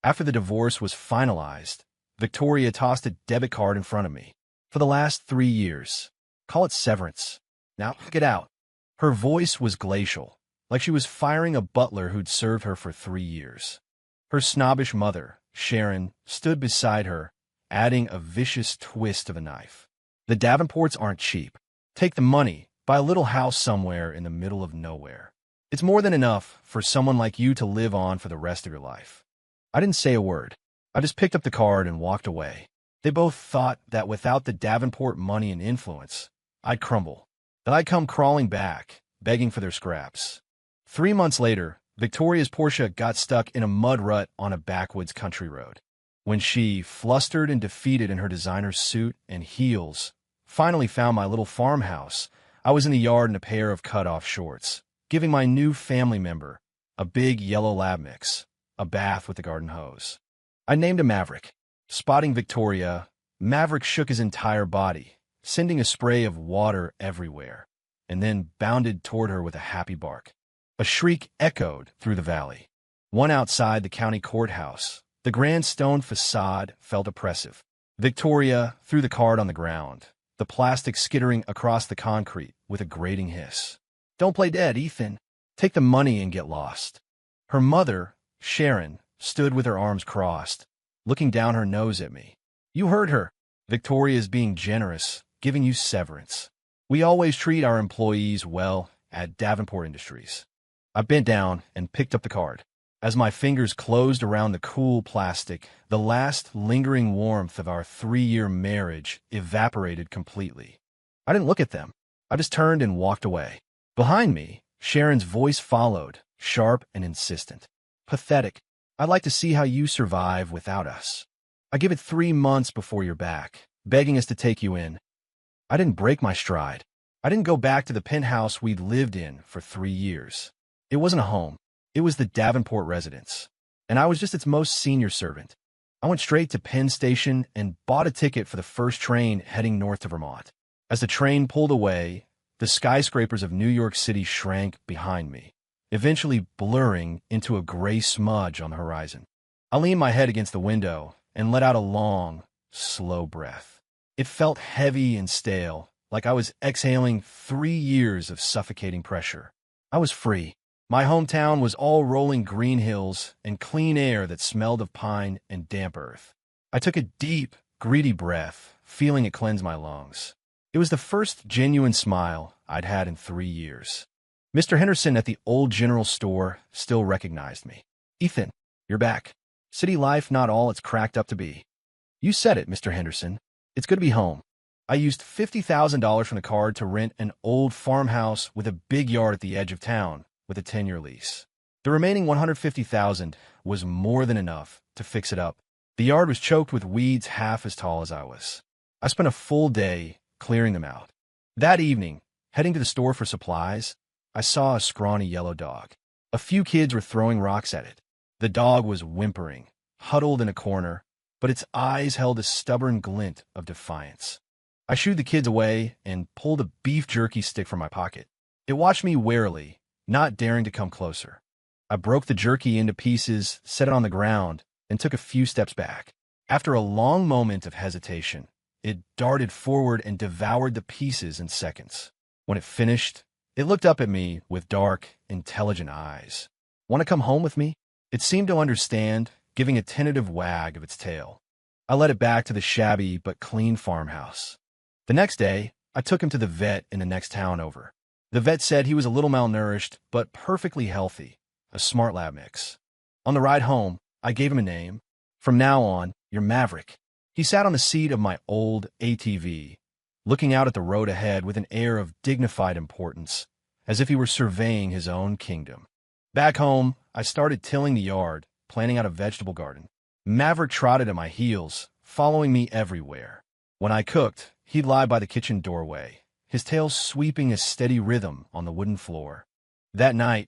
After the divorce was finalized, Victoria tossed a debit card in front of me. For the last 3 years. Call it severance. Now, get out. Her voice was glacial, like she was firing a butler who'd served her for 3 years. Her snobbish mother, Sharon, stood beside her, adding a vicious twist of a knife. The Davenports aren't cheap. Take the money, buy a little house somewhere in the middle of nowhere. It's more than enough for someone like you to live on for the rest of your life. I didn't say a word. I just picked up the card and walked away. They both thought that without the Davenport money and influence, I'd crumble, that I'd come crawling back, begging for their scraps. 3 months later, Victoria's Porsche got stuck in a mud rut on a backwoods country road. When she, flustered and defeated in her designer suit and heels, finally found my little farmhouse, I was in the yard in a pair of cut-off shorts, giving my new family member, a big yellow lab mix, a bath with the garden hose. I named him Maverick. Spotting Victoria, Maverick shook his entire body, sending a spray of water everywhere, and then bounded toward her with a happy bark. A shriek echoed through the valley. One outside the county courthouse, the grand stone facade felt oppressive. Victoria threw the card on the ground, the plastic skittering across the concrete with a grating hiss. "Don't play dead, Ethan. Take the money and get lost." Her mother, Sharon, stood with her arms crossed, looking down her nose at me. "You heard her. Victoria is being generous, giving you severance. We always treat our employees well at Davenport Industries." I bent down and picked up the card. As my fingers closed around the cool plastic, the last lingering warmth of our 3-year marriage evaporated completely. I didn't look at them. I just turned and walked away. Behind me, Sharon's voice followed, sharp and insistent. "Pathetic. I'd like to see how you survive without us. I give it 3 months before you're back, begging us to take you in." I didn't break my stride. I didn't go back to the penthouse we'd lived in for 3 years. It wasn't a home. It was the Davenport residence, and I was just its most senior servant. I went straight to Penn Station and bought a ticket for the first train heading north to Vermont. As the train pulled away, the skyscrapers of New York City shrank behind me, eventually blurring into a gray smudge on the horizon. I leaned my head against the window and let out a long, slow breath. It felt heavy and stale, like I was exhaling 3 years of suffocating pressure. I was free. My hometown was all rolling green hills and clean air that smelled of pine and damp earth. I took a deep, greedy breath, feeling it cleanse my lungs. It was the first genuine smile I'd had in 3 years. Mr. Henderson at the old general store still recognized me. "Ethan, you're back. City life not all it's cracked up to be." "You said it, Mr. Henderson. It's good to be home." I used $50,000 from the card to rent an old farmhouse with a big yard at the edge of town with a 10-year lease. The remaining $150,000 was more than enough to fix it up. The yard was choked with weeds half as tall as I was. I spent a full day clearing them out. That evening, heading to the store for supplies, I saw a scrawny yellow dog. A few kids were throwing rocks at it. The dog was whimpering, huddled in a corner, but its eyes held a stubborn glint of defiance. I shooed the kids away and pulled a beef jerky stick from my pocket. It watched me warily, not daring to come closer. I broke the jerky into pieces, set it on the ground, and took a few steps back. After a long moment of hesitation, it darted forward and devoured the pieces in seconds. When it finished, it looked up at me with dark, intelligent eyes. "Want to come home with me?" It seemed to understand, giving a tentative wag of its tail. I led it back to the shabby but clean farmhouse. The next day, I took him to the vet in the next town over. The vet said he was a little malnourished, but perfectly healthy, a smart lab mix. On the ride home, I gave him a name. "From now on, you're Maverick." He sat on the seat of my old ATV, looking out at the road ahead with an air of dignified importance, as if he were surveying his own kingdom. Back home, I started tilling the yard, planning out a vegetable garden. Maverick trotted at my heels, following me everywhere. When I cooked, he'd lie by the kitchen doorway, his tail sweeping a steady rhythm on the wooden floor. That night,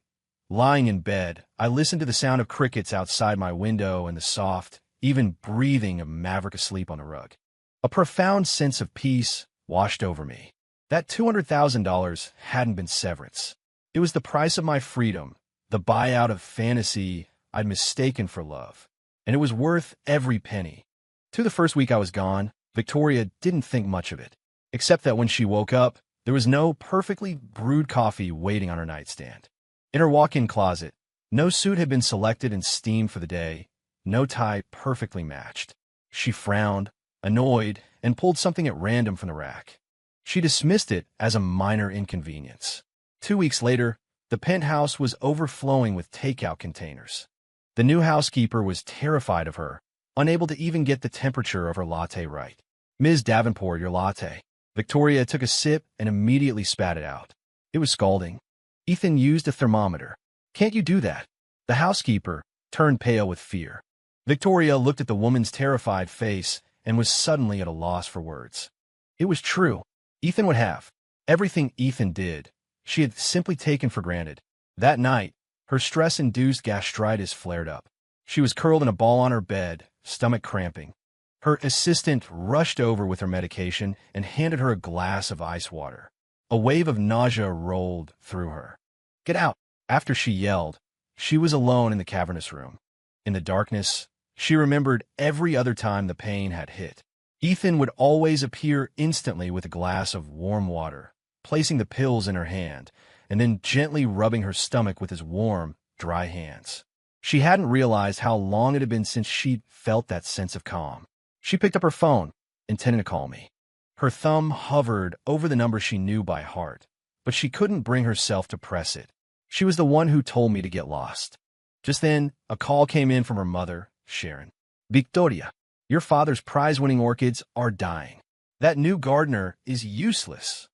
lying in bed, I listened to the sound of crickets outside my window and the soft, even breathing of Maverick asleep on the rug. A profound sense of peace washed over me. That $200,000 hadn't been severance. It was the price of my freedom, the buyout of fantasy I'd mistaken for love. and it was worth every penny. To the first week I was gone, Victoria didn't think much of it, except that when she woke up, there was no perfectly brewed coffee waiting on her nightstand. In her walk-in closet, no suit had been selected and steamed for the day, no tie perfectly matched. She frowned, annoyed, and pulled something at random from the rack. She dismissed it as a minor inconvenience. 2 weeks later, the penthouse was overflowing with takeout containers. The new housekeeper was terrified of her, unable to even get the temperature of her latte right. "Ms. Davenport, your latte." Victoria took a sip and immediately spat it out. It was scalding. "Ethan used a thermometer. Can't you do that?" The housekeeper turned pale with fear. Victoria looked at the woman's terrified face and was suddenly at a loss for words. It was true. Ethan would have. Everything Ethan did, she had simply taken for granted. That night, her stress-induced gastritis flared up. She was curled in a ball on her bed, stomach cramping. Her assistant rushed over with her medication and handed her a glass of ice water. A wave of nausea rolled through her. "Get out!" After she yelled, she was alone in the cavernous room. In the darkness, she remembered every other time the pain had hit. Ethan would always appear instantly with a glass of warm water, placing the pills in her hand, and then gently rubbing her stomach with his warm, dry hands. She hadn't realized how long it had been since she'd felt that sense of calm. She picked up her phone, intending to call me. Her thumb hovered over the number she knew by heart, but she couldn't bring herself to press it. She was the one who told me to get lost. Just then, a call came in from her mother, Sharon. "Victoria, your father's prize-winning orchids are dying. That new gardener is useless.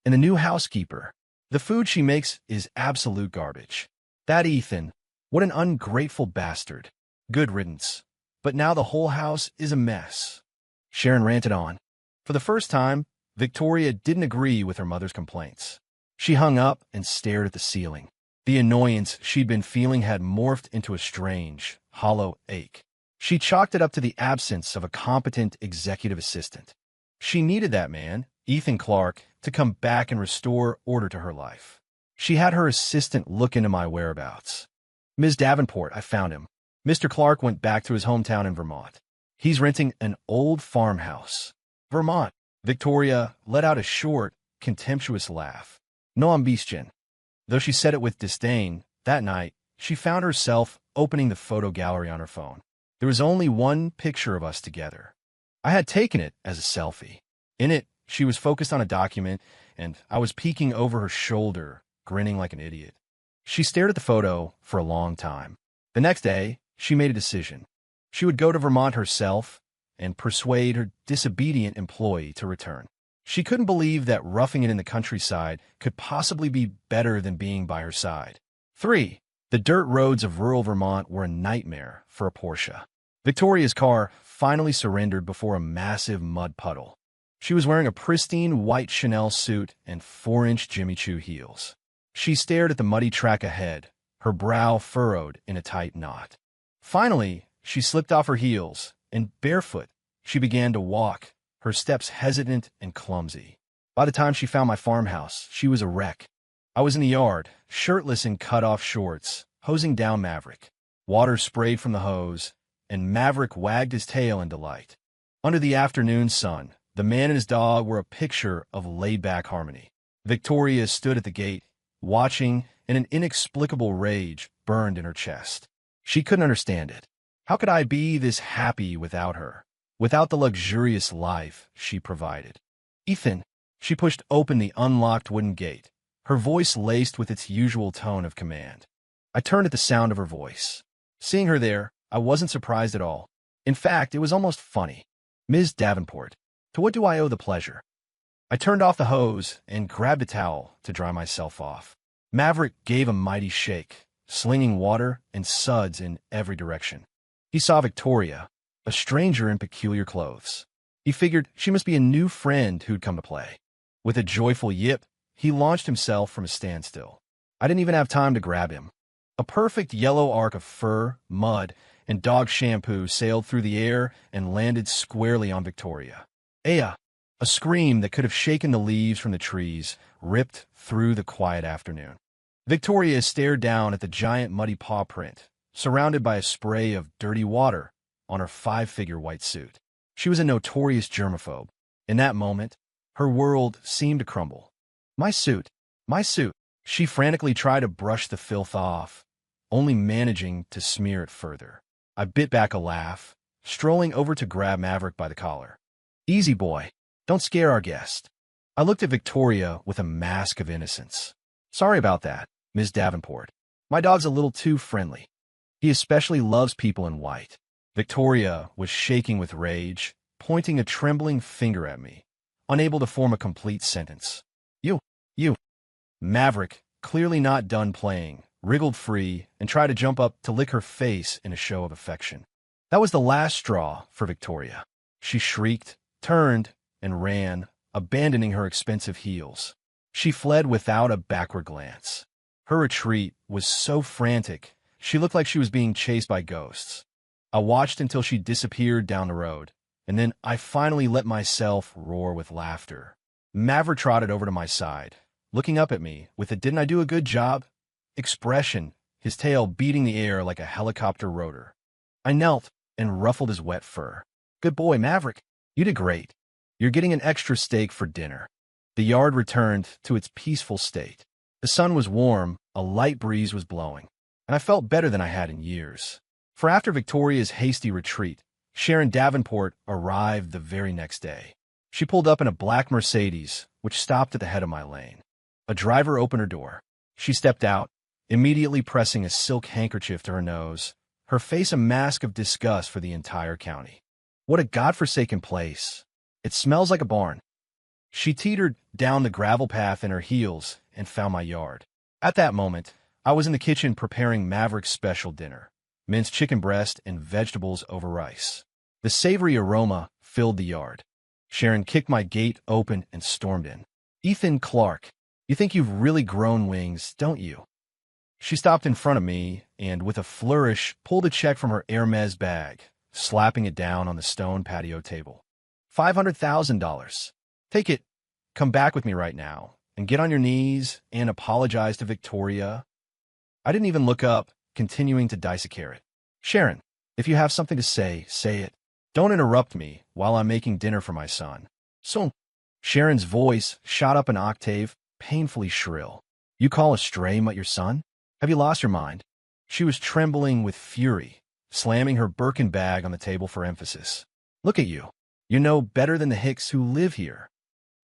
And the new housekeeper, the food she makes is absolute garbage. That Ethan, what an ungrateful bastard. Good riddance. But now the whole house is a mess." Sharon ranted on. For the first time, Victoria didn't agree with her mother's complaints. She hung up and stared at the ceiling. The annoyance she'd been feeling had morphed into a strange, hollow ache. She chalked it up to the absence of a competent executive assistant. She needed that man, Ethan Clark, to come back and restore order to her life. She had her assistant look into my whereabouts. "Ms. Davenport, I found him. Mr. Clark went back to his hometown in Vermont. He's renting an old farmhouse." "Vermont." Victoria let out a short, contemptuous laugh. "No ambition." Though she said it with disdain, that night, she found herself opening the photo gallery on her phone. There was only one picture of us together. I had taken it as a selfie. In it, she was focused on a document, and I was peeking over her shoulder, grinning like an idiot. She stared at the photo for a long time. The next day, she made a decision. She would go to Vermont herself and persuade her disobedient employee to return. She couldn't believe that roughing it in the countryside could possibly be better than being by her side. 3. The dirt roads of rural Vermont were a nightmare for a Porsche. Victoria's car finally surrendered before a massive mud puddle. She was wearing a pristine white Chanel suit and 4-inch Jimmy Choo heels. She stared at the muddy track ahead, her brow furrowed in a tight knot. Finally, she slipped off her heels, and barefoot, she began to walk, her steps hesitant and clumsy. By the time she found my farmhouse, she was a wreck. I was in the yard, shirtless in cut-off shorts, hosing down Maverick. Water sprayed from the hose, and Maverick wagged his tail in delight. Under the afternoon sun, the man and his dog were a picture of laid-back harmony. Victoria stood at the gate, watching, and an inexplicable rage burned in her chest. She couldn't understand it. How could I be this happy without her? Without the luxurious life she provided? "Ethan." She pushed open the unlocked wooden gate, her voice laced with its usual tone of command. I turned at the sound of her voice. Seeing her there, I wasn't surprised at all. In fact, it was almost funny. "Ms. Davenport, to what do I owe the pleasure?" I turned off the hose and grabbed a towel to dry myself off. Maverick gave a mighty shake, slinging water and suds in every direction. He saw Victoria, a stranger in peculiar clothes. He figured she must be a new friend who'd come to play. With a joyful yip, he launched himself from a standstill. I didn't even have time to grab him. A perfect yellow arc of fur, mud, and dog shampoo sailed through the air and landed squarely on Victoria. "Aya!" A scream that could have shaken the leaves from the trees ripped through the quiet afternoon. Victoria stared down at the giant muddy paw print, surrounded by a spray of dirty water on her five-figure white suit. She was a notorious germaphobe. In that moment, her world seemed to crumble. My suit, my suit. She frantically tried to brush the filth off, only managing to smear it further. I bit back a laugh, strolling over to grab Maverick by the collar. Easy, boy. Don't scare our guest. I looked at Victoria with a mask of innocence. Sorry about that, Ms. Davenport. My dog's a little too friendly. He especially loves people in white. Victoria was shaking with rage, pointing a trembling finger at me, unable to form a complete sentence. You. Maverick, clearly not done playing, wriggled free and tried to jump up to lick her face in a show of affection. That was the last straw for Victoria. She shrieked, turned, and ran, abandoning her expensive heels. She fled without a backward glance. Her retreat was so frantic, she looked like she was being chased by ghosts. I watched until she disappeared down the road, and then I finally let myself roar with laughter. Maverick trotted over to my side, looking up at me with a "didn't I do a good job?" expression, his tail beating the air like a helicopter rotor. I knelt and ruffled his wet fur. Good boy, Maverick. You did great. You're getting an extra steak for dinner. The yard returned to its peaceful state. The sun was warm, a light breeze was blowing, and I felt better than I had in years. For after Victoria's hasty retreat, Sharon Davenport arrived the very next day. She pulled up in a black Mercedes, which stopped at the head of my lane. A driver opened her door. She stepped out, immediately pressing a silk handkerchief to her nose, her face a mask of disgust for the entire county. What a godforsaken place. It smells like a barn. She teetered down the gravel path in her heels and found my yard. At that moment, I was in the kitchen preparing Maverick's special dinner, minced chicken breast and vegetables over rice. The savory aroma filled the yard. Sharon kicked my gate open and stormed in. Ethan Clark, you think you've really grown wings, don't you? She stopped in front of me and, with a flourish, pulled a check from her Hermes bag, slapping it down on the stone patio table. $500,000. Take it. Come back with me right now and get on your knees and apologize to Victoria. I didn't even look up, continuing to dice a carrot. Sharon, if you have something to say, say it. Don't interrupt me while I'm making dinner for my son. So, Sharon's voice shot up an octave, painfully shrill. You call a stray mutt your son? Have you lost your mind? She was trembling with fury, slamming her Birkin bag on the table for emphasis. Look at you. You know better than the hicks who live here.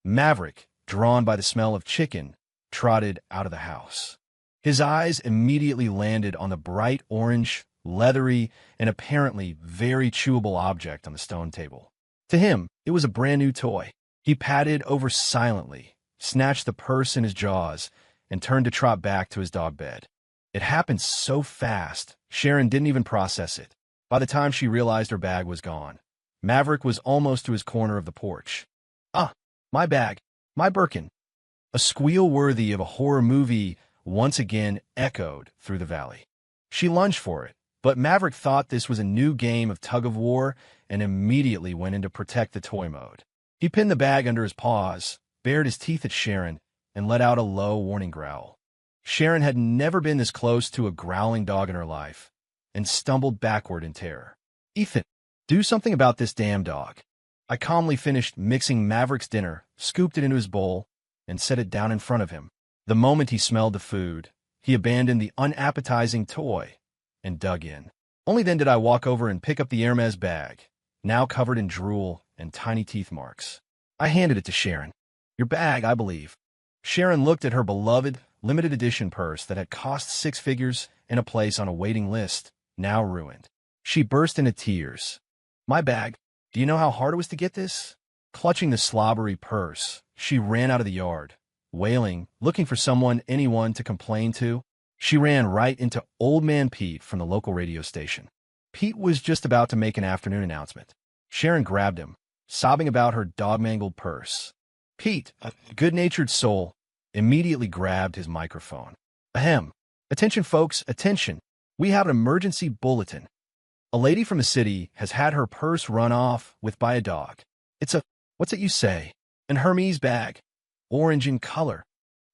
Maverick, drawn by the smell of chicken, trotted out of the house. His eyes immediately landed on the bright orange, leathery, and apparently very chewable object on the stone table. To him, it was a brand new toy. He patted over silently, snatched the purse in his jaws, and turned to trot back to his dog bed. It happened so fast, Sharon didn't even process it. By the time she realized her bag was gone, Maverick was almost to his corner of the porch. Ah, my bag, my Birkin. A squeal worthy of a horror movie once again echoed through the valley. She lunged for it, but Maverick thought this was a new game of tug-of-war and immediately went into protect the toy mode. He pinned the bag under his paws, bared his teeth at Sharon, and let out a low warning growl. Sharon had never been this close to a growling dog in her life, and stumbled backward in terror. Ethan, do something about this damn dog. I calmly finished mixing Maverick's dinner, scooped it into his bowl, and set it down in front of him. The moment he smelled the food, he abandoned the unappetizing toy and dug in. Only then did I walk over and pick up the Hermes bag, now covered in drool and tiny teeth marks. I handed it to Sharon. Your bag, I believe. Sharon looked at her beloved, limited edition purse that had cost 6 figures and a place on a waiting list, now ruined. She burst into tears. My bag. Do you know how hard it was to get this? Clutching the slobbery purse, she ran out of the yard, wailing, looking for anyone to complain to. She ran right into Old Man Pete from the local radio station. Pete was just about to make an afternoon announcement. Sharon grabbed him, sobbing about her dog-mangled purse. Pete, a good-natured soul, immediately grabbed his microphone. Ahem. Attention, folks, attention. We have an emergency bulletin. A lady from the city has had her purse run off with by a dog. It's a, what's it you say? An Hermes bag. Orange in color.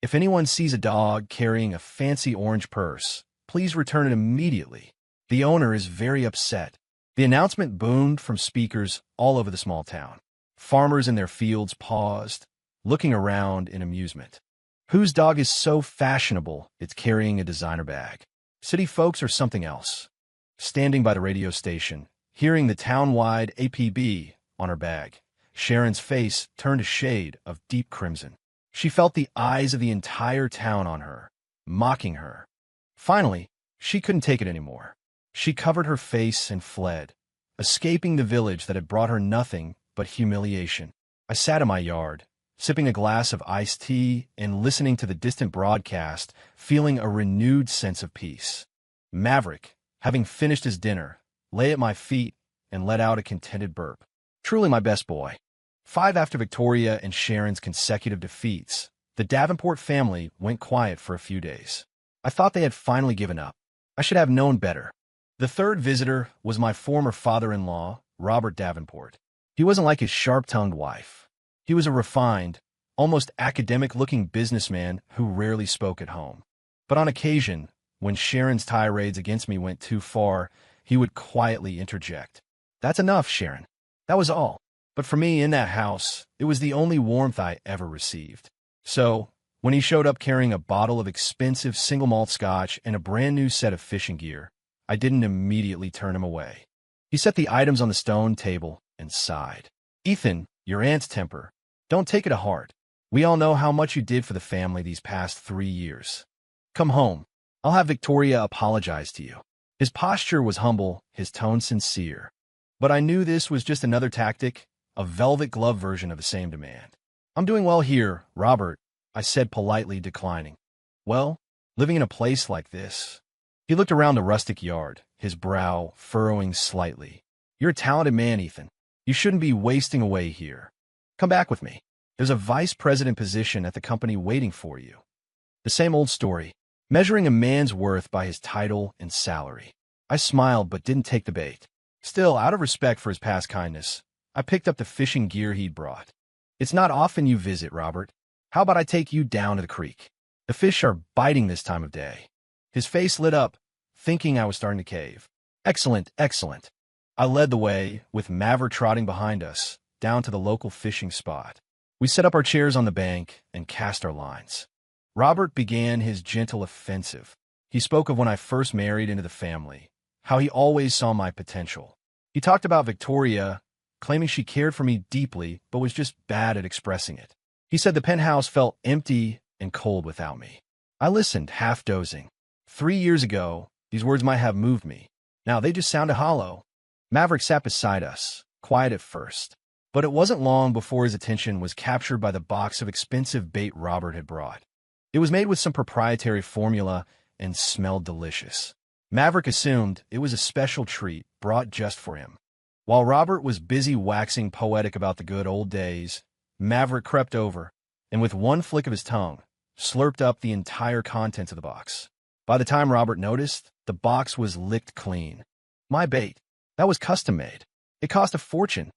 If anyone sees a dog carrying a fancy orange purse, please return it immediately. The owner is very upset. The announcement boomed from speakers all over the small town. Farmers in their fields paused, looking around in amusement. Whose dog is so fashionable it's carrying a designer bag? City folks are something else. Standing by the radio station, hearing the town-wide APB on her bag, Sharon's face turned a shade of deep crimson. She felt the eyes of the entire town on her, mocking her. Finally, she couldn't take it anymore. She covered her face and fled, escaping the village that had brought her nothing but humiliation. I sat in my yard, sipping a glass of iced tea and listening to the distant broadcast, feeling a renewed sense of peace. Maverick, having finished his dinner, lay at my feet and let out a contented burp. Truly my best boy. 5 after Victoria and Sharon's consecutive defeats, the Davenport family went quiet for a few days. I thought they had finally given up. I should have known better. The third visitor was my former father-in-law, Robert Davenport. He wasn't like his sharp-tongued wife. He was a refined, almost academic-looking businessman who rarely spoke at home. But on occasion, when Sharon's tirades against me went too far, he would quietly interject. "That's enough, Sharon." That was all. But for me, in that house, it was the only warmth I ever received. So, when he showed up carrying a bottle of expensive single malt scotch and a brand new set of fishing gear, I didn't immediately turn him away. He set the items on the stone table and sighed. "Ethan, your aunt's temper. Don't take it to heart. We all know how much you did for the family these past 3 years. Come home. I'll have Victoria apologize to you." His posture was humble, his tone sincere. But I knew this was just another tactic, a velvet glove version of the same demand. "I'm doing well here, Robert," I said, politely declining. "Well, living in a place like this." He looked around the rustic yard, his brow furrowing slightly. "You're a talented man, Ethan. You shouldn't be wasting away here. Come back with me. There's a vice president position at the company waiting for you." The same old story, measuring a man's worth by his title and salary. I smiled but didn't take the bait. Still, out of respect for his past kindness, I picked up the fishing gear he'd brought. "It's not often you visit, Robert. How about I take you down to the creek? The fish are biting this time of day." His face lit up, thinking I was starting to cave. "Excellent, excellent." I led the way, with Maverick trotting behind us, down to the local fishing spot. We set up our chairs on the bank and cast our lines. Robert began his gentle offensive. He spoke of when I first married into the family, how he always saw my potential. He talked about Victoria, claiming she cared for me deeply but was just bad at expressing it. He said the penthouse felt empty and cold without me. I listened, half dozing. 3 years ago, these words might have moved me. Now they just sounded hollow. Maverick sat beside us, quiet at first. But it wasn't long before his attention was captured by the box of expensive bait Robert had brought. It was made with some proprietary formula and smelled delicious. Maverick assumed it was a special treat brought just for him. While Robert was busy waxing poetic about the good old days, Maverick crept over, and with one flick of his tongue, slurped up the entire contents of the box. By the time Robert noticed, the box was licked clean. My bait. That was custom-made. It cost a fortune.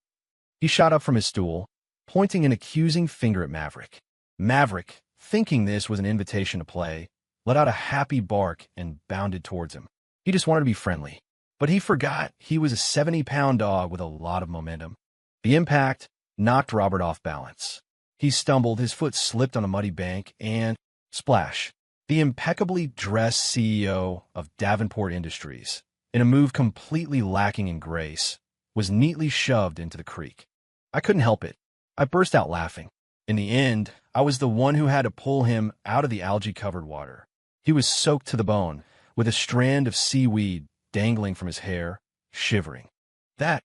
He shot up from his stool, pointing an accusing finger at Maverick. Maverick, thinking this was an invitation to play, let out a happy bark and bounded towards him. He just wanted to be friendly. But he forgot he was a 70-pound dog with a lot of momentum. The impact knocked Robert off balance. He stumbled, his foot slipped on a muddy bank, and splash. The impeccably dressed CEO of Davenport Industries, in a move completely lacking in grace, was neatly shoved into the creek. I couldn't help it. I burst out laughing. In the end, I was the one who had to pull him out of the algae-covered water. He was soaked to the bone, with a strand of seaweed dangling from his hair, shivering. That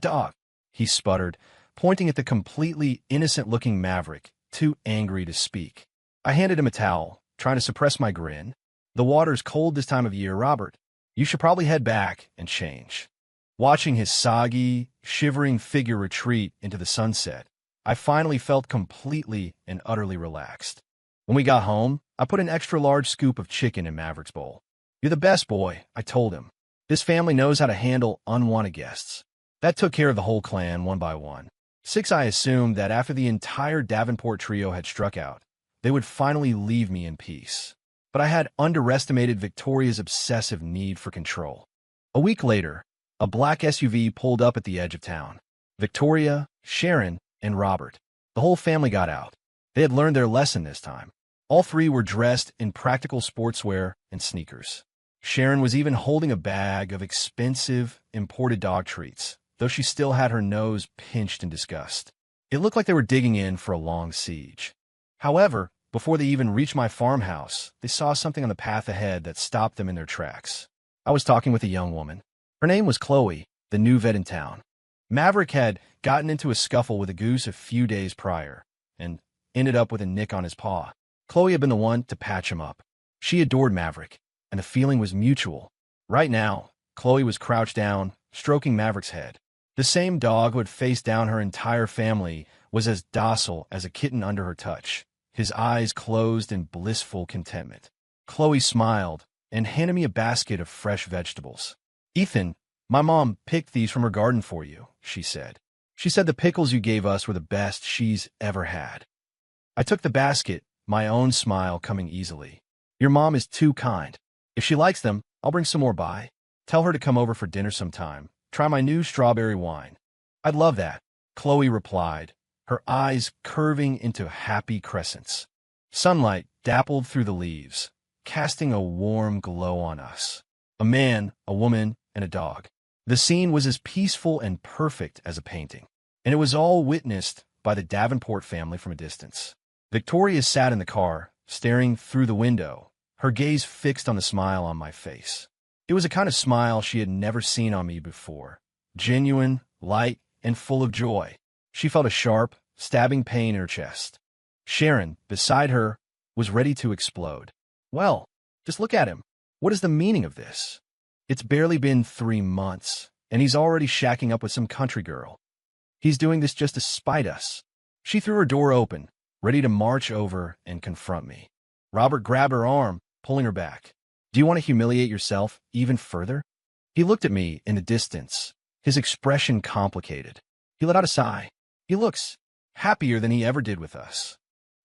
dog," he sputtered, pointing at the completely innocent-looking Maverick, too angry to speak. I handed him a towel, trying to suppress my grin. "The water's cold this time of year, Robert. You should probably head back and change." Watching his soggy, shivering figure retreat into the sunset, I finally felt completely and utterly relaxed. When we got home, I put an extra-large scoop of chicken in Maverick's bowl. "You're the best boy," I told him. "This family knows how to handle unwanted guests." That took care of the whole clan, one by one. 6, I assumed that after the entire Davenport trio had struck out, they would finally leave me in peace. But I had underestimated Victoria's obsessive need for control. A week later, A black SUV pulled up at the edge of town. Victoria, Sharon, and Robert. The whole family got out. They had learned their lesson this time. All three were dressed in practical sportswear and sneakers. Sharon was even holding a bag of expensive, imported dog treats, though she still had her nose pinched in disgust. It looked like they were digging in for a long siege. However, before they even reached my farmhouse, they saw something on the path ahead that stopped them in their tracks. I was talking with a young woman. Her name was Chloe, the new vet in town. Maverick had gotten into a scuffle with a goose a few days prior and ended up with a nick on his paw. Chloe had been the one to patch him up. She adored Maverick, and the feeling was mutual. Right now, Chloe was crouched down, stroking Maverick's head. The same dog who had faced down her entire family was as docile as a kitten under her touch, his eyes closed in blissful contentment. Chloe smiled and handed me a basket of fresh vegetables. "Ethan, my mom picked these from her garden for you," she said. "She said the pickles you gave us were the best she's ever had." I took the basket, my own smile coming easily. "Your mom is too kind. If she likes them, I'll bring some more by. Tell her to come over for dinner sometime. Try my new strawberry wine." "I'd love that," Chloe replied, her eyes curving into happy crescents. Sunlight dappled through the leaves, casting a warm glow on us. A man, a woman, and a dog. The scene was as peaceful and perfect as a painting, and it was all witnessed by the Davenport family from a distance. Victoria sat in the car, staring through the window, her gaze fixed on the smile on my face. It was a kind of smile she had never seen on me before. Genuine, light, and full of joy. She felt a sharp, stabbing pain in her chest. Sharon, beside her, was ready to explode. "Well, just look at him. What is the meaning of this? It's barely been 3 months, and he's already shacking up with some country girl. He's doing this just to spite us." She threw her door open, ready to march over and confront me. Robert grabbed her arm, pulling her back. "Do you want to humiliate yourself even further?" He looked at me in the distance, his expression complicated. He let out a sigh. "He looks happier than he ever did with us."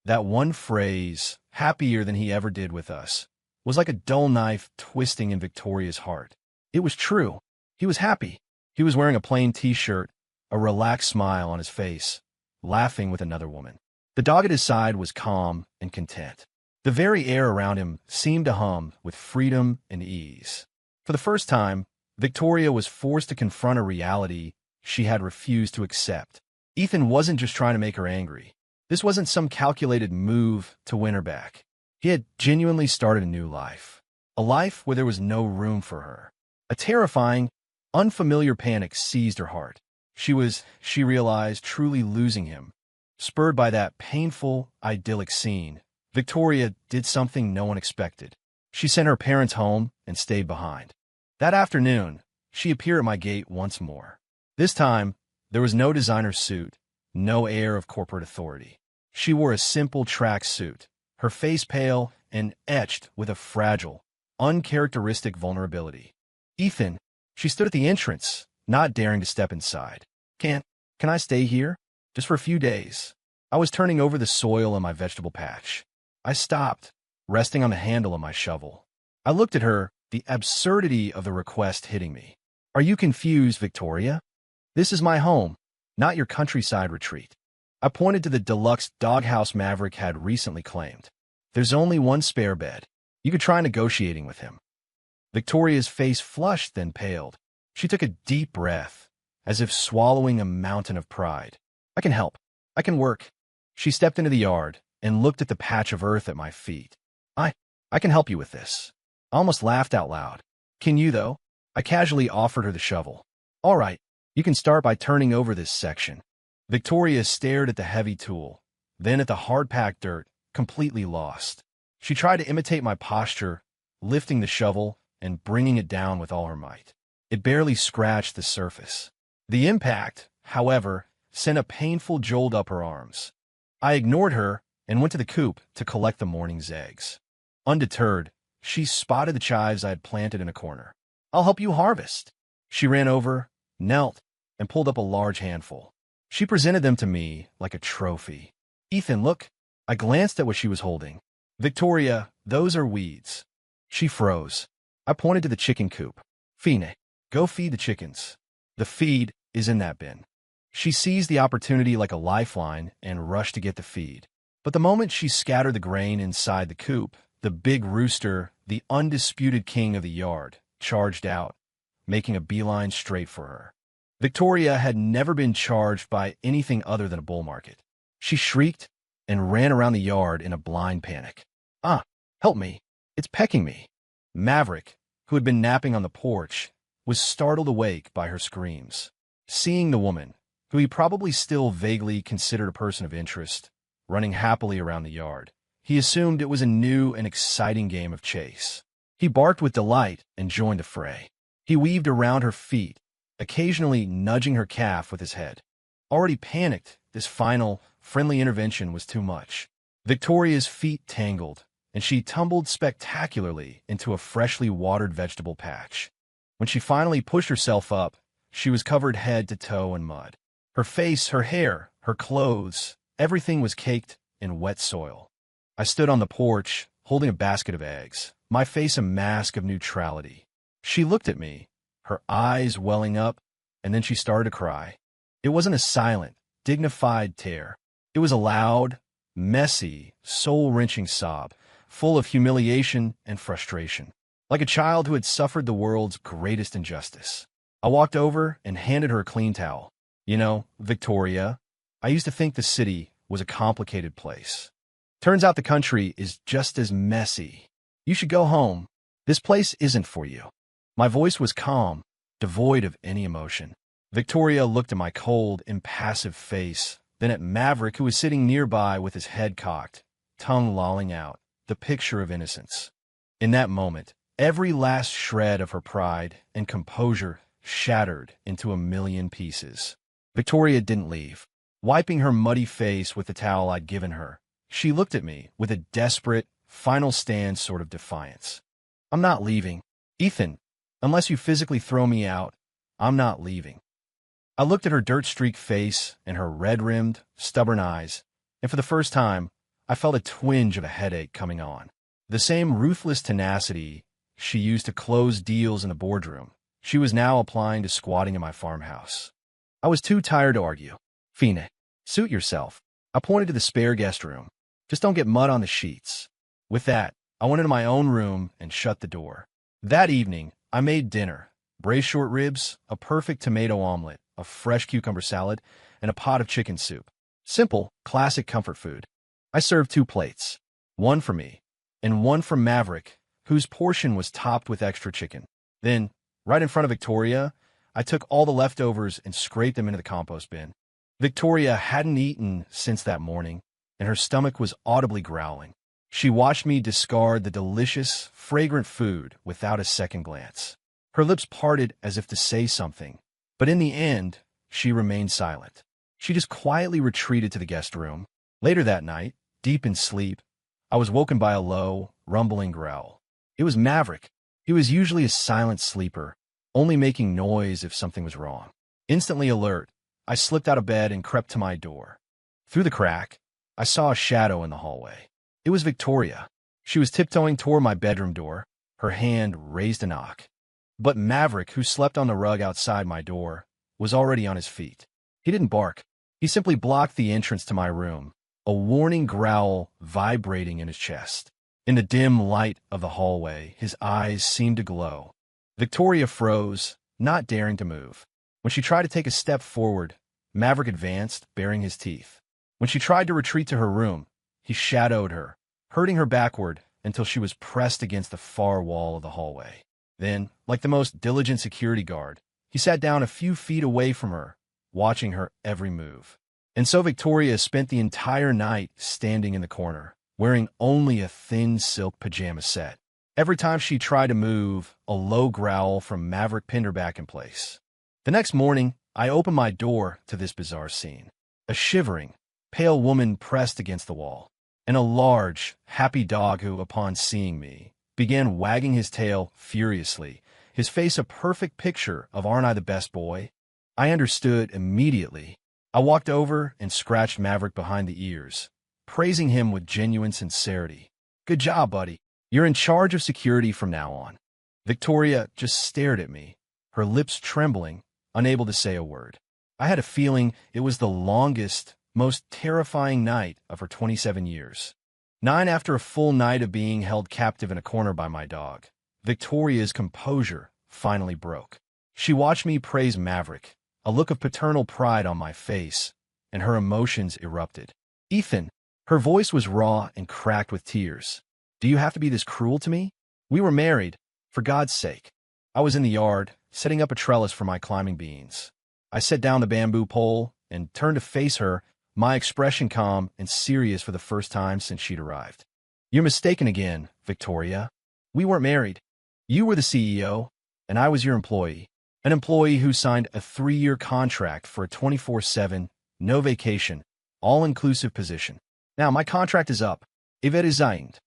That one phrase, "happier than he ever did with us," was like a dull knife twisting in Victoria's heart. It was true. He was happy. He was wearing a plain t-shirt, a relaxed smile on his face, laughing with another woman. The dog at his side was calm and content. The very air around him seemed to hum with freedom and ease. For the first time, Victoria was forced to confront a reality she had refused to accept. Ethan wasn't just trying to make her angry. This wasn't some calculated move to win her back. He had genuinely started a new life. A life where there was no room for her. A terrifying, unfamiliar panic seized her heart. She realized, truly losing him. Spurred by that painful, idyllic scene, Victoria did something no one expected. She sent her parents home and stayed behind. That afternoon, she appeared at my gate once more. This time, there was no designer suit, no air of corporate authority. She wore a simple track suit, her face pale and etched with a fragile, uncharacteristic vulnerability. "Ethan," she stood at the entrance, not daring to step inside. Can I stay here? Just for a few days." I was turning over the soil in my vegetable patch. I stopped, resting on the handle of my shovel. I looked at her, the absurdity of the request hitting me. "Are you confused, Victoria? This is my home, not your countryside retreat." I pointed to the deluxe doghouse Maverick had recently claimed. "There's only one spare bed. You could try negotiating with him." Victoria's face flushed, then paled. She took a deep breath, as if swallowing a mountain of pride. "I can help. I can work." She stepped into the yard and looked at the patch of earth at my feet. I can help you with this." I almost laughed out loud. "Can you, though?" I casually offered her the shovel. "All right, you can start by turning over this section." Victoria stared at the heavy tool, then at the hard-packed dirt, completely lost. She tried to imitate my posture, lifting the shovel and bringing it down with all her might. It barely scratched the surface. The impact, however, sent a painful jolt up her arms. I ignored her and went to the coop to collect the morning's eggs. Undeterred, she spotted the chives I had planted in a corner. "I'll help you harvest." She ran over, knelt, and pulled up a large handful. She presented them to me like a trophy. "Ethan, look." I glanced at what she was holding. "Victoria, those are weeds." She froze. I pointed to the chicken coop. "Fine. Go feed the chickens. The feed is in that bin. She seized the opportunity like a lifeline and rushed to get the feed. But the moment she scattered the grain inside the coop, the big rooster, the undisputed king of the yard, charged out, making a beeline straight for her. Victoria had never been charged by anything other than a bull market. She shrieked and ran around the yard in a blind panic. "Ah, help me. It's pecking me." Maverick, who had been napping on the porch, was startled awake by her screams. Seeing the woman, who he probably still vaguely considered a person of interest, running happily around the yard, he assumed it was a new and exciting game of chase. He barked with delight and joined the fray. He weaved around her feet, occasionally nudging her calf with his head. Already panicked, this final, friendly intervention was too much. Victoria's feet tangled, and she tumbled spectacularly into a freshly watered vegetable patch. When she finally pushed herself up, she was covered head to toe in mud. Her face, her hair, her clothes, everything was caked in wet soil. I stood on the porch, holding a basket of eggs, my face a mask of neutrality. She looked at me, her eyes welling up, and then she started to cry. It wasn't a silent, dignified tear. It was a loud, messy, soul-wrenching sob, full of humiliation and frustration, like a child who had suffered the world's greatest injustice. I walked over and handed her a clean towel. "You know, Victoria, I used to think the city was a complicated place. Turns out the country is just as messy. You should go home. This place isn't for you." My voice was calm, devoid of any emotion. Victoria looked at my cold, impassive face, then at Maverick, who was sitting nearby with his head cocked, tongue lolling out, the picture of innocence. In that moment, every last shred of her pride and composure shattered into a million pieces. Victoria didn't leave. Wiping her muddy face with the towel I'd given her, she looked at me with a desperate, final stand sort of defiance. "I'm not leaving. Ethan, unless you physically throw me out, I'm not leaving." I looked at her dirt-streaked face and her red-rimmed, stubborn eyes, and for the first time, I felt a twinge of a headache coming on. The same ruthless tenacity she used to close deals in the boardroom, she was now applying to squatting in my farmhouse. I was too tired to argue. "Fina, suit yourself." I pointed to the spare guest room. "Just don't get mud on the sheets." With that, I went into my own room and shut the door. That evening, I made dinner: braised short ribs, a perfect tomato omelet, a fresh cucumber salad, and a pot of chicken soup. Simple, classic comfort food. I served 2 plates, one for me, and one for Maverick, whose portion was topped with extra chicken. Then, right in front of Victoria, I took all the leftovers and scraped them into the compost bin. Victoria hadn't eaten since that morning, and her stomach was audibly growling. She watched me discard the delicious, fragrant food without a second glance. Her lips parted as if to say something, but in the end, she remained silent. She just quietly retreated to the guest room. Later that night, deep in sleep, I was woken by a low, rumbling growl. It was Maverick. He was usually a silent sleeper, only making noise if something was wrong. Instantly alert, I slipped out of bed and crept to my door. Through the crack, I saw a shadow in the hallway. It was Victoria. She was tiptoeing toward my bedroom door, her hand raised to knock. But Maverick, who slept on the rug outside my door, was already on his feet. He didn't bark. He simply blocked the entrance to my room, a warning growl vibrating in his chest. In the dim light of the hallway, his eyes seemed to glow. Victoria froze, not daring to move. When she tried to take a step forward, Maverick advanced, baring his teeth. When she tried to retreat to her room, he shadowed her, herding her backward until she was pressed against the far wall of the hallway. Then, like the most diligent security guard, he sat down a few feet away from her, watching her every move. And so Victoria spent the entire night standing in the corner, wearing only a thin silk pajama set. Every time she tried to move, a low growl from Maverick pinned her back in place. The next morning, I opened my door to this bizarre scene. A shivering, pale woman pressed against the wall, and a large, happy dog who, upon seeing me, began wagging his tail furiously, his face a perfect picture of "Aren't I the best boy?" I understood immediately. I walked over and scratched Maverick behind the ears, praising him with genuine sincerity. "Good job, buddy. You're in charge of security from now on." Victoria just stared at me, her lips trembling, unable to say a word. I had a feeling it was the longest, most terrifying night of her 27 years. 9 after a full night of being held captive in a corner by my dog, Victoria's composure finally broke. She watched me praise Maverick, a look of paternal pride on my face, and her emotions erupted. "Ethan," her voice was raw and cracked with tears. "Do you have to be this cruel to me? We were married, for God's sake." I was in the yard, setting up a trellis for my climbing beans. I set down the bamboo pole and turned to face her, my expression calm and serious for the first time since she'd arrived. "You're mistaken again, Victoria. We weren't married. You were the CEO, and I was your employee. An employee who signed a 3-year contract for a 24/7, no vacation, all-inclusive position. Now, my contract is up. It resigned."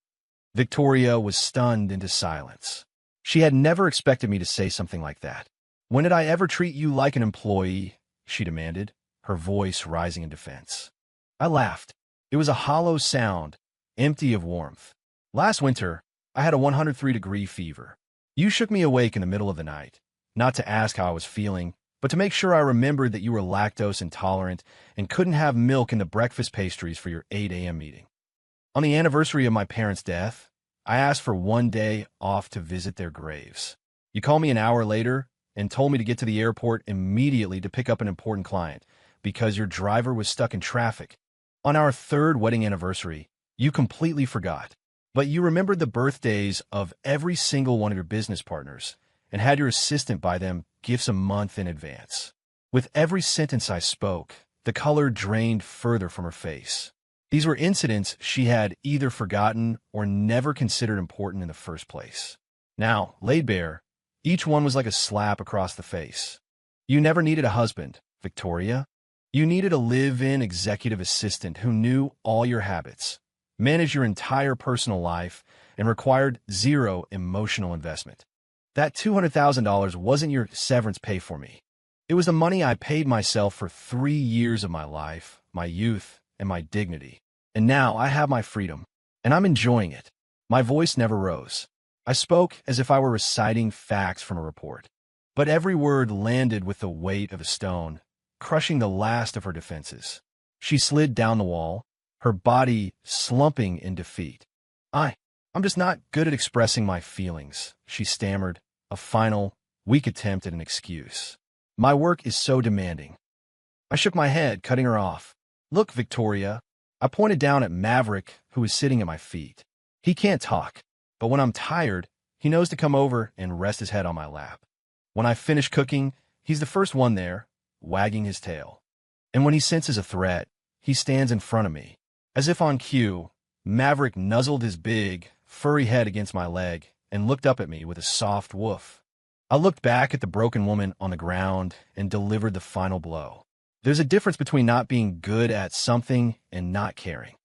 Victoria was stunned into silence. She had never expected me to say something like that. "When did I ever treat you like an employee?" she demanded, her voice rising in defense. I laughed. It was a hollow sound, empty of warmth. "Last winter, I had a 103-degree fever. You shook me awake in the middle of the night, not to ask how I was feeling, but to make sure I remembered that you were lactose intolerant and couldn't have milk in the breakfast pastries for your 8 a.m. meeting. On the anniversary of my parents' death, I asked for 1 day off to visit their graves. You called me an hour later and told me to get to the airport immediately to pick up an important client because your driver was stuck in traffic. On our 3rd wedding anniversary, you completely forgot, but you remembered the birthdays of every single one of your business partners and had your assistant buy them gifts a month in advance." With every sentence I spoke, the color drained further from her face. These were incidents she had either forgotten or never considered important in the first place. Now, laid bare, each one was like a slap across the face. "You never needed a husband, Victoria. You needed a live-in executive assistant who knew all your habits, managed your entire personal life, and required 0 emotional investment. That $200,000 wasn't your severance pay for me. It was the money I paid myself for 3 years of my life, my youth, and my dignity. And now I have my freedom, and I'm enjoying it." My voice never rose. I spoke as if I were reciting facts from a report. But every word landed with the weight of a stone, crushing the last of her defenses. She slid down the wall, her body slumping in defeat. I'm just not good at expressing my feelings," she stammered, a final, weak attempt at an excuse. "My work is so demanding." I shook my head, cutting her off. "Look, Victoria." I pointed down at Maverick, who was sitting at my feet. "He can't talk, but when I'm tired, he knows to come over and rest his head on my lap. When I finish cooking, he's the first one there, wagging his tail. And when he senses a threat, he stands in front of me." As if on cue, Maverick nuzzled his big, furry head against my leg and looked up at me with a soft woof. I looked back at the broken woman on the ground and delivered the final blow. There's a difference between not being good at something and not caring.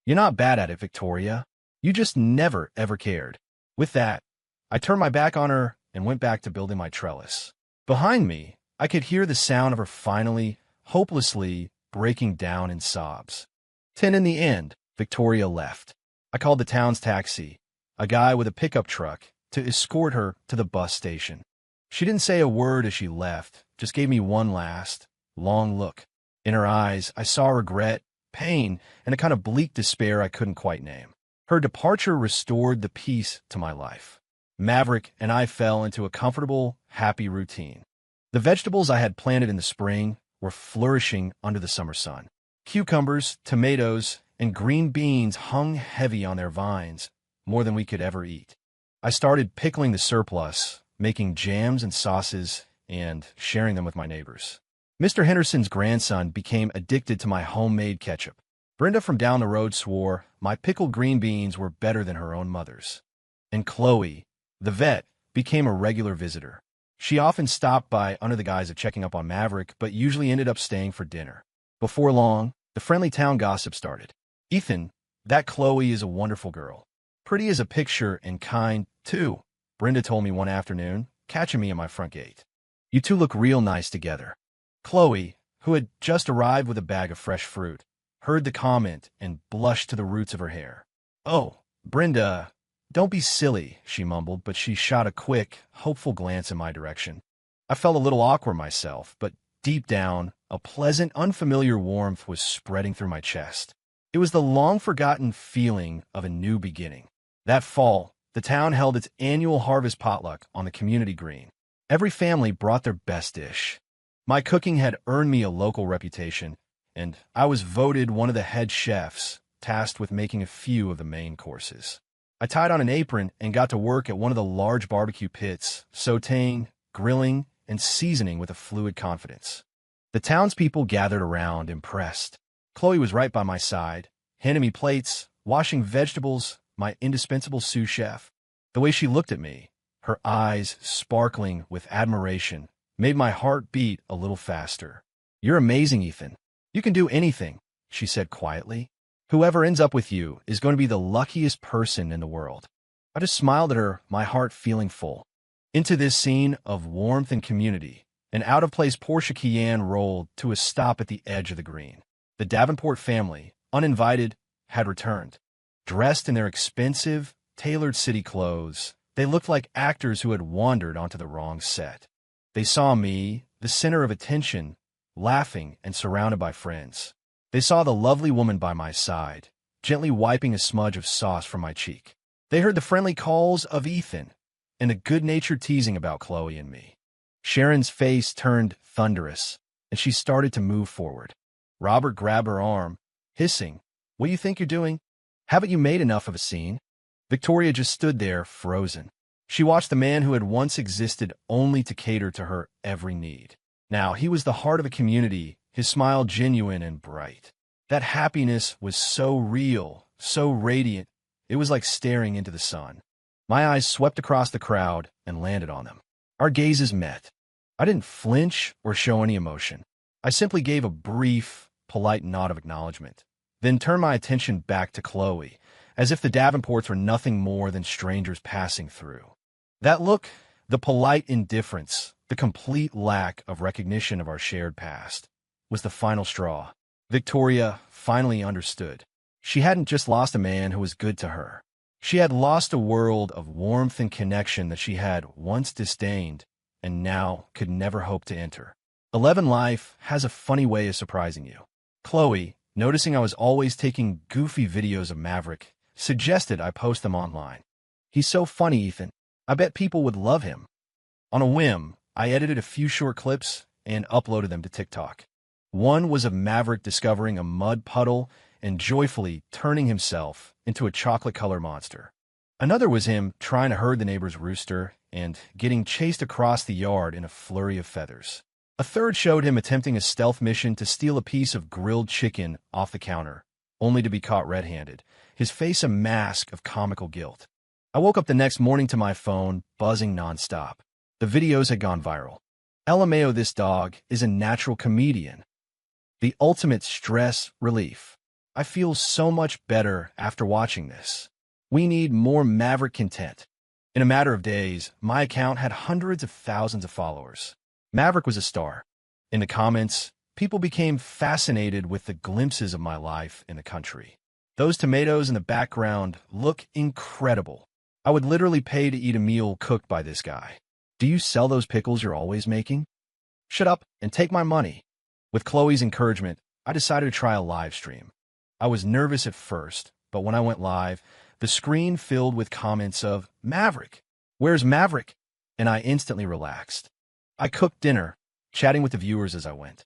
You're not bad at it, Victoria. You just never, ever cared. With that, I turned my back on her and went back to building my trellis. Behind me, I could hear the sound of her finally, hopelessly breaking down in sobs. 10 in the end, Victoria left. I called the town's taxi, a guy with a pickup truck, to escort her to the bus station. She didn't say a word as she left, just gave me one last, long look. In her eyes, I saw regret, pain, and a kind of bleak despair I couldn't quite name. Her departure restored the peace to my life. Maverick and I fell into a comfortable, happy routine. The vegetables I had planted in the spring were flourishing under the summer sun. Cucumbers, tomatoes, and green beans hung heavy on their vines, more than we could ever eat. I started pickling the surplus, making jams and sauces, and sharing them with my neighbors. Mr. Henderson's grandson became addicted to my homemade ketchup. Brenda from down the road swore my pickled green beans were better than her own mother's. And Chloe, the vet, became a regular visitor. She often stopped by under the guise of checking up on Maverick, but usually ended up staying for dinner. Before long, the friendly town gossip started. "Ethan, that Chloe is a wonderful girl. Pretty as a picture and kind, too," Brenda told me one afternoon, catching me at my front gate. "You two look real nice together." Chloe, who had just arrived with a bag of fresh fruit, heard the comment and blushed to the roots of her hair. "Oh, Brenda, don't be silly," she mumbled, but she shot a quick, hopeful glance in my direction. I felt a little awkward myself, but deep down, a pleasant, unfamiliar warmth was spreading through my chest. It was the long-forgotten feeling of a new beginning. That fall, the town held its annual harvest potluck on the community green. Every family brought their best dish. My cooking had earned me a local reputation, and I was voted one of the head chefs, tasked with making a few of the main courses. I tied on an apron and got to work at one of the large barbecue pits, sautéing, grilling, and seasoning with a fluid confidence. The townspeople gathered around, impressed. Chloe was right by my side, handing me plates, washing vegetables, my indispensable sous chef. The way she looked at me, her eyes sparkling with admiration, made my heart beat a little faster. "You're amazing, Ethan. You can do anything," she said quietly. "Whoever ends up with you is going to be the luckiest person in the world." I just smiled at her, my heart feeling full. Into this scene of warmth and community, an out-of-place Porsche Cayenne rolled to a stop at the edge of the green. The Davenport family, uninvited, had returned. Dressed in their expensive, tailored city clothes, they looked like actors who had wandered onto the wrong set. They saw me, the center of attention, laughing and surrounded by friends. They saw the lovely woman by my side, gently wiping a smudge of sauce from my cheek. They heard the friendly calls of Ethan and the good-natured teasing about Chloe and me. Sharon's face turned thunderous, and she started to move forward. Robert grabbed her arm, hissing, "What do you think you're doing? Haven't you made enough of a scene?" Victoria just stood there, frozen. She watched the man who had once existed only to cater to her every need. Now he was the heart of a community, his smile genuine and bright. That happiness was so real, so radiant, it was like staring into the sun. My eyes swept across the crowd and landed on them. Our gazes met. I didn't flinch or show any emotion. I simply gave a brief, polite nod of acknowledgement, then turned my attention back to Chloe, as if the Davenports were nothing more than strangers passing through. That look, the polite indifference, the complete lack of recognition of our shared past, was the final straw. Victoria finally understood. She hadn't just lost a man who was good to her. She had lost a world of warmth and connection that she had once disdained and now could never hope to enter. 11 Life has a funny way of surprising you. Chloe, noticing I was always taking goofy videos of Maverick, suggested I post them online. "He's so funny, Ethan. I bet people would love him." On a whim, I edited a few short clips and uploaded them to TikTok. One was of Maverick discovering a mud puddle and joyfully turning himself into a chocolate-colored monster. Another was him trying to herd the neighbor's rooster and getting chased across the yard in a flurry of feathers. A third showed him attempting a stealth mission to steal a piece of grilled chicken off the counter, only to be caught red-handed, his face a mask of comical guilt. I woke up the next morning to my phone buzzing nonstop. The videos had gone viral. LMAO, this dog is a natural comedian. The ultimate stress relief. I feel so much better after watching this. We need more Maverick content. In a matter of days, my account had hundreds of thousands of followers. Maverick was a star. In the comments, people became fascinated with the glimpses of my life in the country. Those tomatoes in the background look incredible. I would literally pay to eat a meal cooked by this guy. "Do you sell those pickles you're always making? Shut up and take my money." With Chloe's encouragement, I decided to try a live stream. I was nervous at first, but when I went live, the screen filled with comments of, "Maverick, where's Maverick?" And I instantly relaxed. I cooked dinner, chatting with the viewers as I went.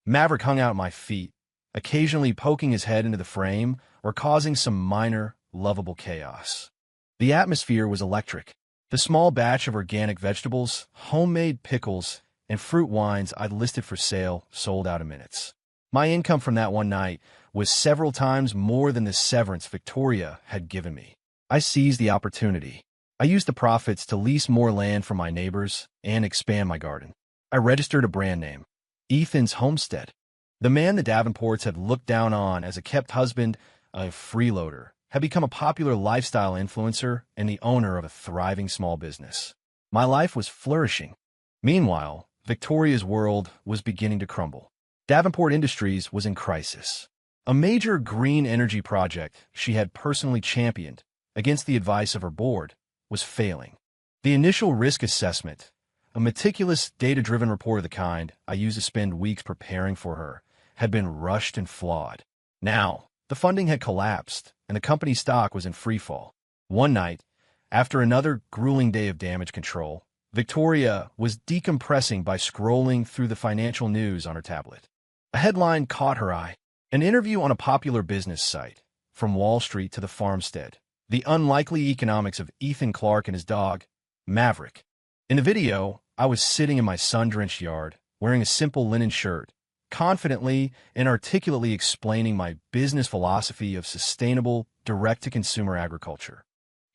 Maverick hung out at my feet, occasionally poking his head into the frame or causing some minor, lovable chaos. The atmosphere was electric. The small batch of organic vegetables, homemade pickles, and fruit wines I'd listed for sale sold out in minutes. My income from that one night was several times more than the severance Victoria had given me. I seized the opportunity. I used the profits to lease more land from my neighbors and expand my garden. I registered a brand name, Ethan's Homestead. The man the Davenports had looked down on as a kept husband, a freeloader, had become a popular lifestyle influencer and the owner of a thriving small business. My life was flourishing. Meanwhile, Victoria's world was beginning to crumble. Davenport Industries was in crisis. A major green energy project she had personally championed, against the advice of her board, was failing. The initial risk assessment, A meticulous, data-driven report of the kind I used to spend weeks preparing for her had been rushed and flawed. Now, the funding had collapsed, and the company's stock was in freefall. One night, after another grueling day of damage control, Victoria was decompressing by scrolling through the financial news on her tablet. A headline caught her eye: an interview on a popular business site, From Wall Street to the Farmstead, the unlikely economics of Ethan Clark and his dog, Maverick. In the video, I was sitting in my sun-drenched yard, wearing a simple linen shirt, confidently and articulately explaining my business philosophy of sustainable, direct-to-consumer agriculture.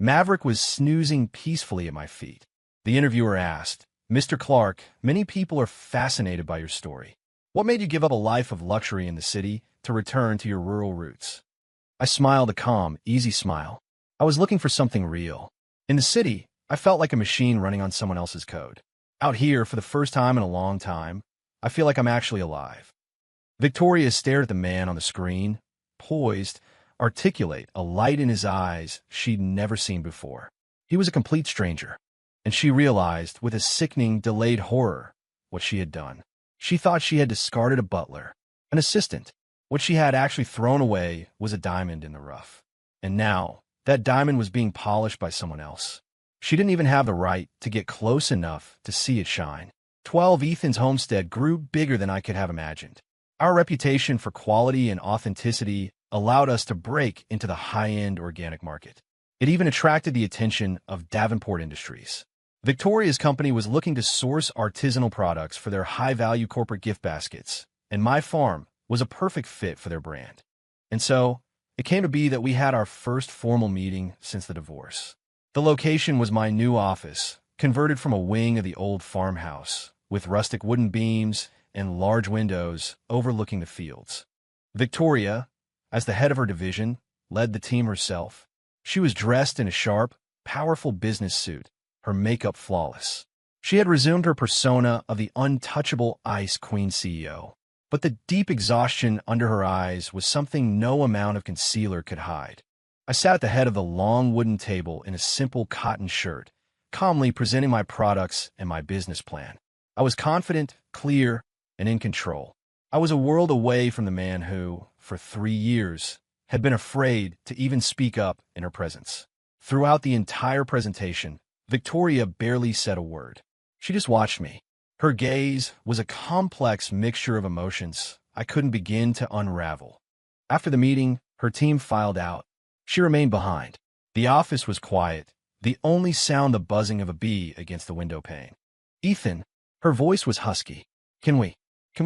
Maverick was snoozing peacefully at my feet. The interviewer asked, "Mr. Clark, many people are fascinated by your story. What made you give up a life of luxury in the city to return to your rural roots?" I smiled a calm, easy smile. I was looking for something real. In the city, I felt like a machine running on someone else's code. Out here, for the first time in a long time, I feel like I'm actually alive. Victoria stared at the man on the screen, poised, articulate, a light in his eyes she'd never seen before. He was a complete stranger, and she realized, with a sickening, delayed horror, what she had done. She thought she had discarded a butler, an assistant. What she had actually thrown away was a diamond in the rough. And now, that diamond was being polished by someone else. She didn't even have the right to get close enough to see it shine. 12 Ethan's homestead grew bigger than I could have imagined. Our reputation for quality and authenticity allowed us to break into the high-end organic market. It even attracted the attention of Davenport Industries. Victoria's company was looking to source artisanal products for their high-value corporate gift baskets, and my farm was a perfect fit for their brand. And so, it came to be that we had our first formal meeting since the divorce. The location was my new office, converted from a wing of the old farmhouse, with rustic wooden beams and large windows overlooking the fields. Victoria, as the head of her division, led the team herself. She was dressed in a sharp, powerful business suit, her makeup flawless. She had resumed her persona of the untouchable Ice Queen CEO. But the deep exhaustion under her eyes was something no amount of concealer could hide. I sat at the head of the long wooden table in a simple cotton shirt, calmly presenting my products and my business plan. I was confident, clear, and in control. I was a world away from the man who, for 3 years, had been afraid to even speak up in her presence. Throughout the entire presentation, Victoria barely said a word. She just watched me. Her gaze was a complex mixture of emotions I couldn't begin to unravel. After the meeting, her team filed out. She remained behind. The office was quiet, the only sound the buzzing of a bee against the window pane. "Ethan," her voice was husky. Can we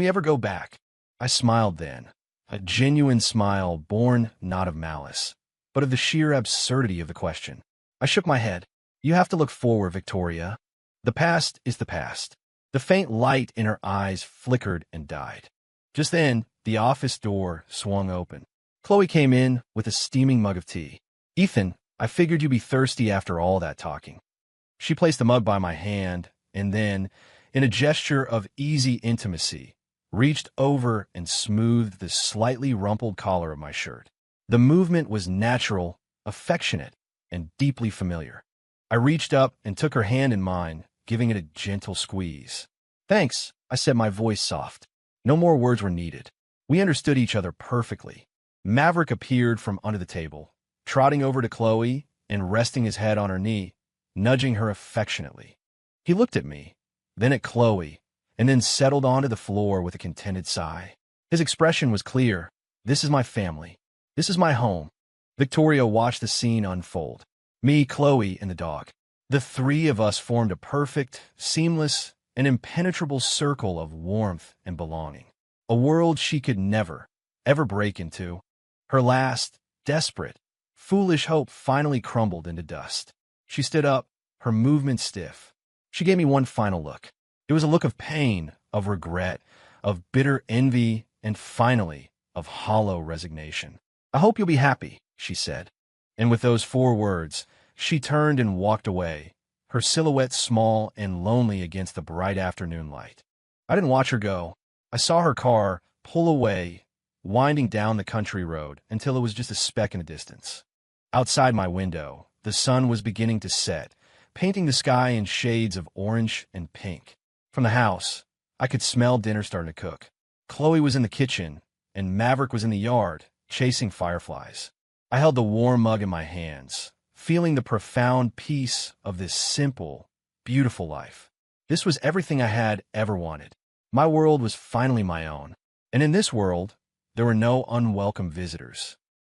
ever go back?" I smiled then, a genuine smile born not of malice, but of the sheer absurdity of the question. I shook my head. "You have to look forward, Victoria. The past is the past." The faint light in her eyes flickered and died. Just then, the office door swung open. Chloe came in with a steaming mug of tea. "Ethan, I figured you'd be thirsty after all that talking." She placed the mug by my hand, and then, in a gesture of easy intimacy, reached over and smoothed the slightly rumpled collar of my shirt. The movement was natural, affectionate, and deeply familiar. I reached up and took her hand in mine, giving it a gentle squeeze. "Thanks," I said, my voice soft. No more words were needed. We understood each other perfectly. Maverick appeared from under the table, trotting over to Chloe and resting his head on her knee, nudging her affectionately. He looked at me, then at Chloe, and then settled onto the floor with a contented sigh. His expression was clear. "This is my family. This is my home." Victoria watched the scene unfold. Me, Chloe, and the dog. The three of us formed a perfect, seamless, and impenetrable circle of warmth and belonging. A world she could never, ever break into. Her last, desperate, foolish hope finally crumbled into dust. She stood up, her movement stiff. She gave me one final look. It was a look of pain, of regret, of bitter envy, and finally, of hollow resignation. "I hope you'll be happy," she said. And with those 4 words, she turned and walked away, her silhouette small and lonely against the bright afternoon light. I didn't watch her go. I saw her car pull away, winding down the country road until it was just a speck in the distance. Outside my window, the sun was beginning to set, painting the sky in shades of orange and pink. From the house, I could smell dinner starting to cook. Chloe was in the kitchen, and Maverick was in the yard, chasing fireflies. I held the warm mug in my hands, feeling the profound peace of this simple, beautiful life. This was everything I had ever wanted. My world was finally my own. And in this world, there were no unwelcome visitors.